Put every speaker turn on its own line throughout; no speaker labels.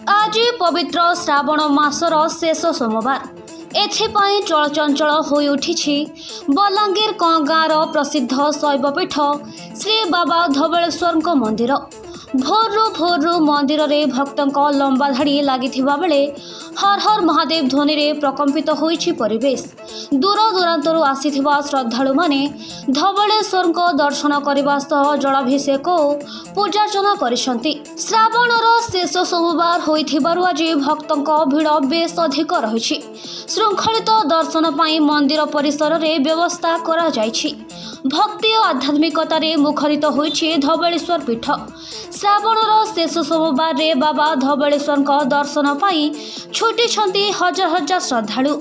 आज पवित्र श्रावण मासर शेष सोमवार एथिपाई चलचंचल होई उठिछि बलांगीर गाँर प्रसिद्ध शैवपीठ श्री बाबा धवळेश्वर मंदिर। भोरु मंदिर रे भक्तों लंबा धाड़ी लगी बेले हर हर महादेव ध्वनि रे प्रकंपित होइछि परिवेश। दूर दूरांतरु आसीथिबा श्रद्धालु माने धवळेश्वर दर्शन करने सह जलाभिषेक और पूजार्चना करिसंती। श्रावणर शेष सोमवार होइथिबारु आज भक्तों भिड़ बेस अधिक रहिछि। श्रृंखलित दर्शन पाई मंदिर परिसर रे व्यवस्था करा जाइछि। भक्ति और आध्यात्मिकता रे मुखरित होइछि धवळेश्वर पीठ। श्रावणर शेष सोमवार रे बाबा धवळेश्वर दर्शन पाई छुटी हजार हजार श्रद्धालु।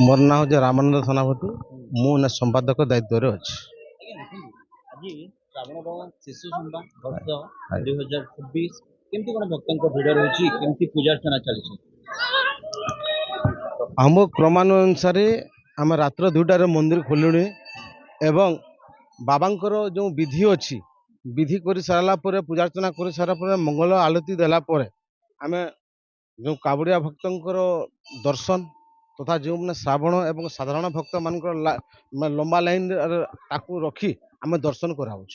मोर ना हूँ रामानंद सेनापति मु संपादक दायित्व अच्छी।
श्रावण शेष सोमवार वर्ष 2026 केमती कोन भक्तों भिड़ रही केमती पूजार्चना चली
आम क्रमानुसार आम रात्र 2टार मंदिर खोलुणी एवं बाबांकर जो विधि अच्छी विधि कर सारा पूजार्चना कर सारा मंगल आलती देला आम जो कावड़िया भक्तों दर्शन तथा जो मैंने श्रावण एवं साधारण भक्त मान लंबा लाइन ताकू रखी आम दर्शन कराऊँ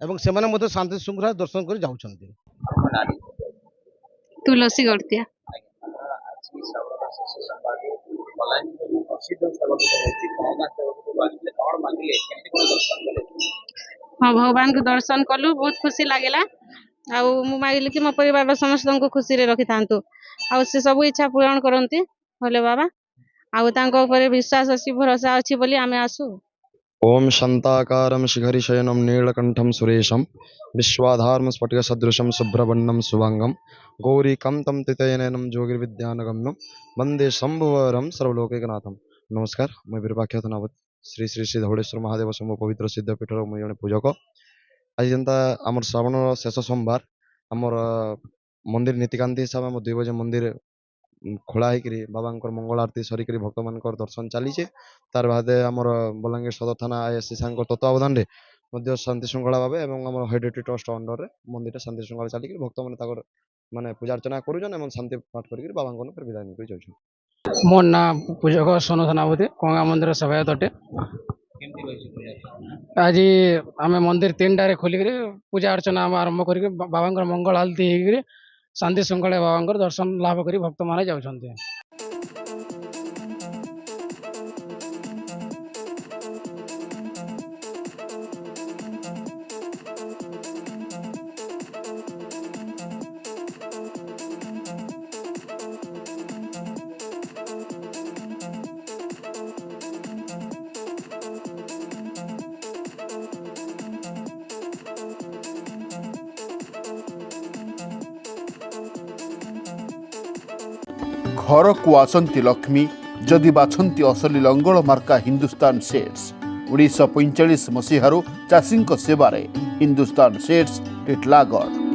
एवं से माने शांति श्रृंखला दर्शन कर जाउछन्ति।
तुलसी गड़तिया हाँ भगवान को दर्शन कलु बहुत खुशी लगेगा। मु मागिली कि मो परिवार समस्त को खुशी रे रखि थांतु आ से सब इच्छा पूरण करंती भोले बाबा आउ तांको ऊपर विश्वास अछि भरोसा अछि बोली आमे आसु।
ओम शांताकारं शिखरिशयनं नीलकंठं सुरेशं विश्वाधारं स्फटिकसदृशं शुभ्रवर्णं शुभांगं गौरीकं तं तितयननं ज्योतिर्विद्यानगम्यं वंदे शंभुवरं सर्वलोकैकनाथं। नमस्कार, मैं विरूपाक्ष सेनापति श्री श्री श्री धवळेश्वर महादेव शंभु पवित्र सिद्धपीठर मुझे जड़े पूजक। आज जनता आमर श्रावण शेष सोमवार आमर मंदिर नीतिकांति हिसाब से 2 बजे मंदिर खोला होकर बाबा मंगल आरती सरिक भक्त मान दर्शन चलीचे। तार बाद आमर बलांगीर सदर थाना आईएससी सांग तत्वावधान में शांति श्रृंखला भाव और हेरिटेज ट्रस्ट अंडर मंदिर शांति श्रृंखला चलिक भक्त मैंने माने पूजार्चना करुन शांति पाठ कर बाबा फिर विदाय नहीं जाऊँ।
मोर ना पूजक सोनू सेनापति कंगा मंदिर सेवायत अटे। आज आम मंदिर 3टारे खोलिक पूजा अर्चना आरंभ कर बाबा मंगल आलती हो शांति श्रृंखला बाबा दर्शन लाभ कर भक्त माने जाउछन्ते।
घर को आसंती लक्ष्मी जदि बाछंती असली लंगल मार्का हिंदुस्तान सेट्स 1945 मसीहारू चाषी सेवारे हिंदुस्तान सेट्स टिटलागढ़।